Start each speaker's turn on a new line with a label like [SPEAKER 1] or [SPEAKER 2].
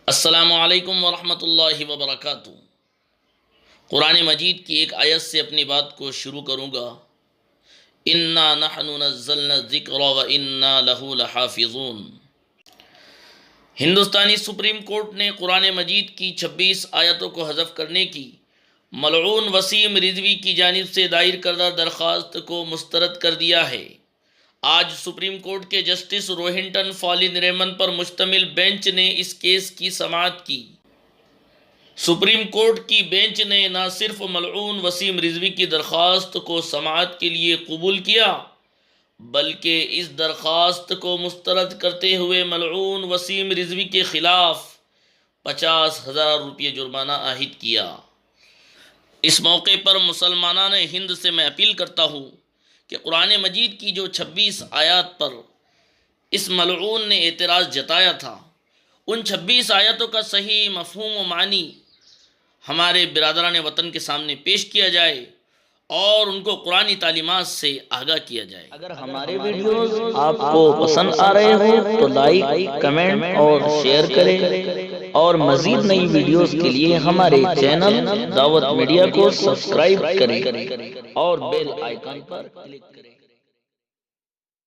[SPEAKER 1] السلام علیکم ورحمۃ اللہ وبرکاتہ۔ قرآن مجید کی ایک آیت سے اپنی بات کو شروع کروں گا۔ انا نحن نزلنا الذکر وانا لہ لحافظون۔ ہندوستانی سپریم کورٹ نے قرآن مجید کی 26 آیتوں کو حذف کرنے کی ملعون وسیم رضوی کی جانب سے دائر کردہ درخواست کو مسترد کر دیا ہے۔ آج سپریم کورٹ کے جسٹس روہنٹن فالن ریمن پر مشتمل بینچ نے اس کیس کی سماعت کی۔ سپریم کورٹ کی بینچ نے نہ صرف ملعون وسیم رضوی کی درخواست کو سماعت کے لیے قبول کیا، بلکہ اس درخواست کو مسترد کرتے ہوئے ملعون وسیم رضوی کے خلاف 50,000 روپے جرمانہ عائد کیا۔ اس موقع پر مسلمانان ہند سے میں اپیل کرتا ہوں کہ قرآن مجید کی جو 26 آیات پر اس ملعون نے اعتراض جتایا تھا، ان 26 آیاتوں کا صحیح مفہوم و معنی ہمارے برادران وطن کے سامنے پیش کیا جائے اور ان کو قرآنی تعلیمات سے آگاہ کیا جائے۔
[SPEAKER 2] اگر ہمارے ویڈیوز آپ کو پسند آ رہے ہوں تو لائک، کمنٹ اور شیئر کریں، اور مزید نئی ویڈیوز کے لیے ہمارے چینل دعوت میڈیا کو سبسکرائب کریں اور بیل آئیکن پر کلک کریں۔